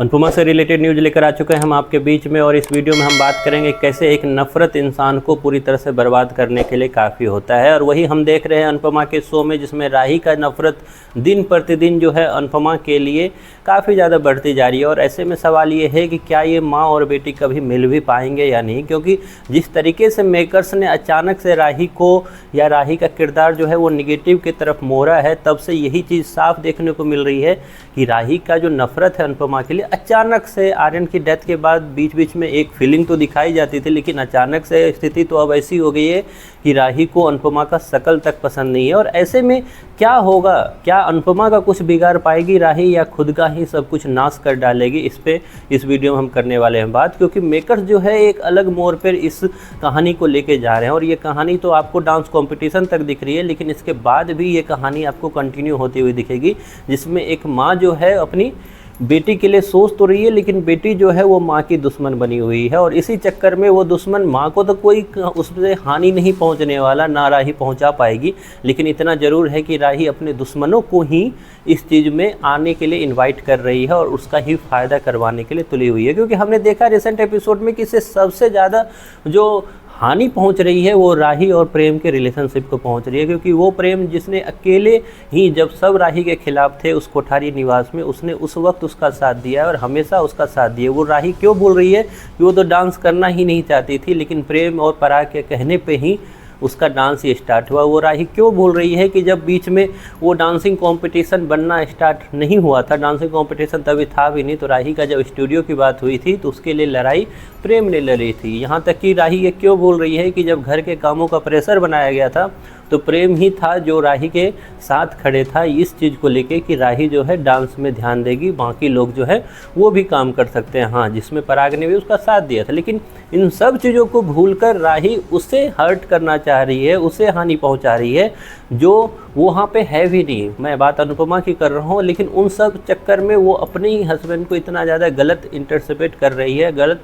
अनुपमा से related news लेकर आ चुके हैं हम आपके बीच में, और इस वीडियो में हम बात करेंगे कैसे एक नफ़रत इंसान को पूरी तरह से बर्बाद करने के लिए काफ़ी होता है। और वही हम देख रहे हैं अनुपमा के शो में, जिसमें राही का नफ़रत दिन प्रतिदिन जो है अनुपमा के लिए काफ़ी ज़्यादा बढ़ती जा रही है। और ऐसे में सवाल ये है कि क्या ये माँ और बेटी कभी मिल भी पाएंगे या नहीं, क्योंकि जिस तरीके से मेकर्स ने अचानक से राही को या राही का किरदार जो है वो निगेटिव की तरफ मोड़ा है, तब से यही चीज़ साफ देखने को मिल रही है कि राही का जो नफ़रत है अनुपमा के लिए, अचानक से आर्यन की डेथ के बाद बीच बीच में एक फीलिंग तो दिखाई जाती थी, लेकिन अचानक से स्थिति तो अब ऐसी हो गई है कि राही को अनुपमा का शकल तक पसंद नहीं है। और ऐसे में क्या होगा, क्या अनुपमा का कुछ बिगाड़ पाएगी राही या खुद का ही सब कुछ नाश कर डालेगी, इस वीडियो में हम करने वाले हैं बात। क्योंकि मेकर्स जो है एक अलग मोड़ पर इस कहानी को लेके जा रहे हैं, और ये कहानी तो आपको डांस कॉम्पिटिशन तक दिख रही है, लेकिन इसके बाद भी ये कहानी आपको कंटिन्यू होती हुई दिखेगी, जिसमें एक माँ जो है अपनी बेटी के लिए सोच तो रही है, लेकिन बेटी जो है वो माँ की दुश्मन बनी हुई है। और इसी चक्कर में वो दुश्मन, माँ को तो कोई उससे हानि नहीं पहुँचने वाला, ना राही पहुँचा पाएगी, लेकिन इतना ज़रूर है कि राही अपने दुश्मनों को ही इस चीज़ में आने के लिए इनवाइट कर रही है और उसका ही फ़ायदा करवाने के लिए तुली हुई है। क्योंकि हमने देखा रिसेंट एपिसोड में कि इससे सबसे ज़्यादा जो हानि पहुंच रही है वो राही और प्रेम के रिलेशनशिप को पहुंच रही है। क्योंकि वो प्रेम जिसने अकेले ही, जब सब राही के खिलाफ थे उस कोठारी निवास में, उसने उस वक्त उसका साथ दिया और हमेशा उसका साथ दिया। वो राही क्यों बोल रही है कि वो तो डांस करना ही नहीं चाहती थी, लेकिन प्रेम और पराग के कहने पे ही उसका डांस ये स्टार्ट हुआ। वो राही क्यों बोल रही है कि जब बीच में वो डांसिंग कंपटीशन बनना स्टार्ट नहीं हुआ था, डांसिंग कंपटीशन तभी था भी नहीं, तो राही का जब स्टूडियो की बात हुई थी तो उसके लिए लड़ाई प्रेम ने लड़ी थी। यहाँ तक कि राही ये क्यों बोल रही है कि जब घर के कामों का प्रेशर बनाया गया था तो प्रेम ही था जो राही के साथ खड़े था इस चीज़ को लेके कि राही जो है डांस में ध्यान देगी, बाकी लोग जो है वो भी काम कर सकते हैं। हाँ, जिसमें पराग ने भी उसका साथ दिया था, लेकिन इन सब चीज़ों को भूलकर राही उसे हर्ट करना चाह रही है, उसे हानि पहुंचा रही है, जो वो वहाँ पे है भी नहीं। मैं बात अनुपमा की कर रहा हूँ, लेकिन उन सब चक्कर में वो अपने ही हस्बैंड को इतना ज़्यादा गलत इंटरप्रेट कर रही है, गलत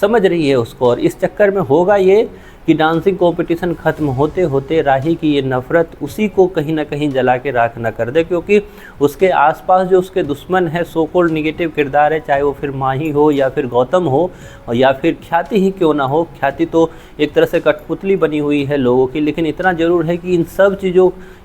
समझ रही है उसको। और इस चक्कर में होगा ये कि डांसिंग कंपटीशन ख़त्म होते होते राही की ये नफ़रत उसी को कहीं ना कहीं जला के राख ना कर दे। क्योंकि उसके आसपास जो उसके दुश्मन है, सो कॉल्ड निगेटिव किरदार है, चाहे वो फिर माही हो या फिर गौतम हो या फिर ख्याति ही क्यों ना हो। ख्याति तो एक तरह से कठपुतली बनी हुई है लोगों की, लेकिन इतना ज़रूर है कि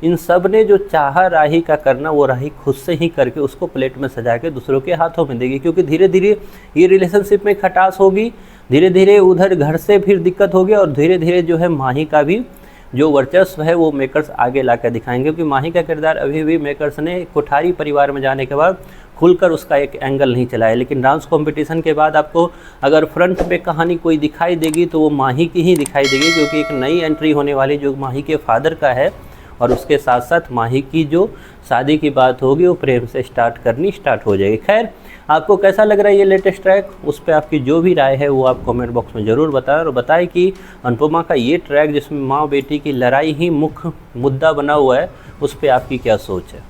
इन सब ने जो चाहा राही का करना, वो राही खुद से ही करके उसको प्लेट में सजा के दूसरों के हाथों में देगी। क्योंकि धीरे धीरे ये रिलेशनशिप में खटास होगी, धीरे धीरे उधर घर से फिर दिक्कत होगी, और धीरे धीरे जो है माही का भी जो वर्चस्व है वो मेकर्स आगे ला कर दिखाएंगे। क्योंकि माही का किरदार अभी भी मेकर्स ने कोठारी परिवार में जाने के बाद खुलकर उसका एक एंगल नहीं चलाया, लेकिन डांस कंपटीशन के बाद आपको अगर फ्रंट पे कहानी कोई दिखाई देगी तो वो माही की ही दिखाई देगी। क्योंकि एक नई एंट्री होने वाली जो माही के फादर का है, और उसके साथ साथ माही की जो शादी की बात होगी वो प्रेम से स्टार्ट हो जाएगी। खैर, आपको कैसा लग रहा है ये लेटेस्ट ट्रैक, उस पर आपकी जो भी राय है वो आप कमेंट बॉक्स में ज़रूर बताएं। और बताएं कि अनुपमा का ये ट्रैक जिसमें माँ बेटी की लड़ाई ही मुख्य मुद्दा बना हुआ है, उस पर आपकी क्या सोच है।